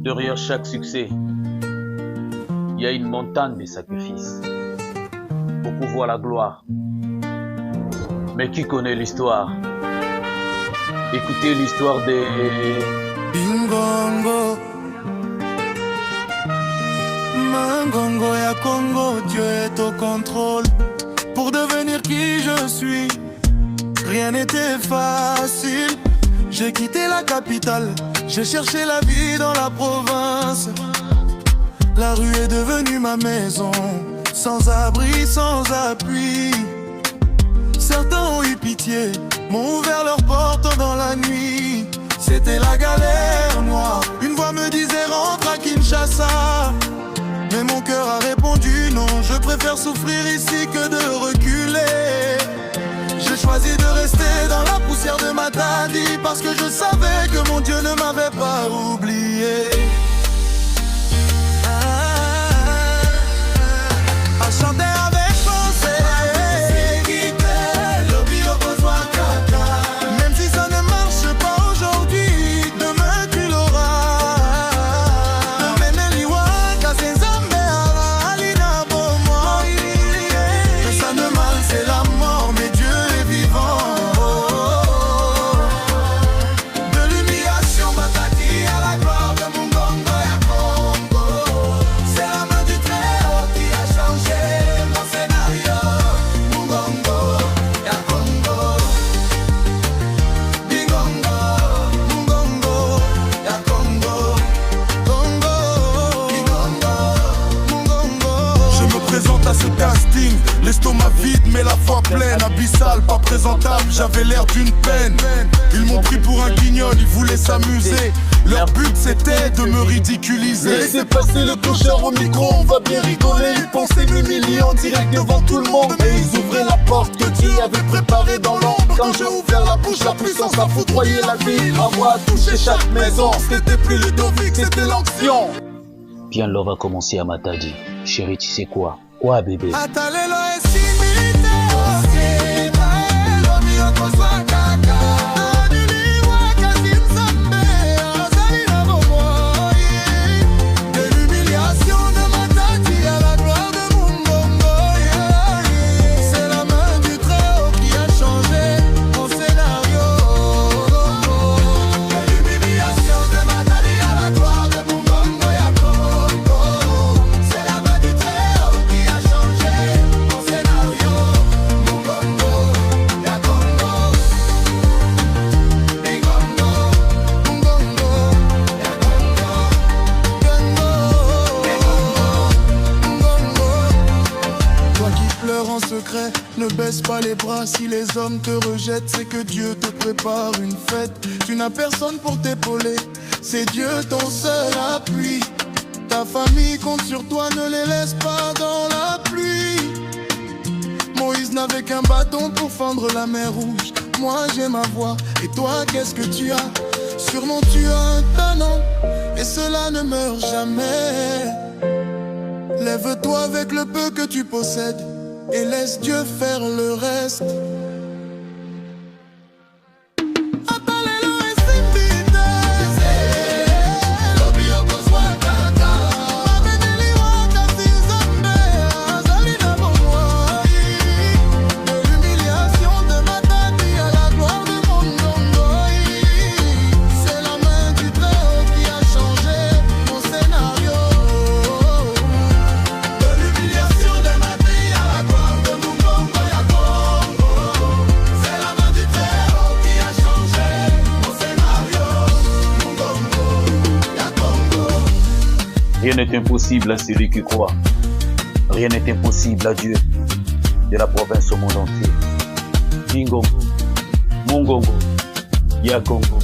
Derrière chaque succès, il y a une montagne de sacrifices pour pouvoir la gloire. Mais qui connaît l'histoire? Écoutez l'histoire des Bingongo, Mangongo ya Congo, Dieu est au contrôle. Pour devenir qui je suis, rien n'était facile. J'ai quitté la capitale, j'ai cherché la vie dans la province. La rue est devenue ma maison, sans abri, sans appui. Certains ont eu pitié, m'ont ouvert leurs portes dans la nuit. C'était la galère noire, une voix me disait rentre à Kinshasa. Mais mon cœur a répondu non, je préfère souffrir ici que de reculer. J'ai choisi de rester dans la poussière de Matadi, parce que je savais que mon Dieu ne m'avait pas oublié. À chanter avec pensée, même si ça ne marche pas aujourd'hui, demain tu l'auras. Le sang de mal c'est la mort, mais Dieu est vivant. De l'humiliation Matadi à la gloire de Mungongo ya Congo. C'est la main du Très-Haut qui a changé mon scénario. Mungongo ya Congo. Bingongo, Mungongo ya Congo. Congo, Bingongo, Mungongo. Je me présente à ce casting, l'estomac vide mais la foi pleine. Abyssal, pas présentable, j'avais l'air d'une peine. Ils m'ont pris pour un guignol, ils voulaient s'amuser. Leur but c'était de me ridiculiser. Laissez passer le clochard au micro, on va bien rigoler. Ils pensaient m'humilier en direct devant tout le monde, mais ils ouvraient la porte que Dieu avait préparée dans l'ombre. Quand j'ai ouvert la bouche, la puissance a foudroyé la ville. Ma voix a touché chaque maison, c'était plus Ludovic, c'était l'onction. Bien, l'on va commencer à Matadi. Chérie, tu sais quoi? Quoi, bébé? Atalelo esimite Atalelo miyokozwa kaka Adiliwa kasi nzambe Azali na bomoi. De l'humiliation de Matadi à la gloire de Mungongo. C'est la main du Très-Haut qui a changé mon scénario. De l'humiliation de Matadi à la gloire de Mungongo ya Congo. C'est la main du Très-Haut qui a changé mon scénario. Mungongo ya Congo. Bingongo, Mungongo ya Congo. Bingongo, toi qui pleures en secret, ne baisse pas les bras. Si les hommes te rejettent, c'est que Dieu te prépare une fête. Tu n'as personne pour t'épauler, c'est Dieu ton seul appui. Ta famille compte sur toi, ne les laisse pas dans la pluie. Moïse n'avait qu'un bâton pour fendre la mer Rouge. Moi j'ai ma voix, et toi qu'est-ce que tu as? Sûrement tu as un talent, et cela ne meurt jamais. Lève-toi avec le peu que tu possèdes, et laisse Dieu faire le reste. Atalelo esimite Atalelo miyokozwa kaka Adiliwa kasi nzambe Azali na bomoi. De l'humiliation de Matadi à la gloire de Mungongo. C'est la main du Très-Haut qui a changé mon scénario. De l'humiliation de Matadi à la gloire de Mungongo ya Congo. C'est la main du Très-Haut qui a changé mon scénario. Mungongo ya Congo. Rien n'est impossible à celui qui croit. Rien n'est impossible à Dieu. De la province au monde entier. Bingongo, Mungongo, ya Congo.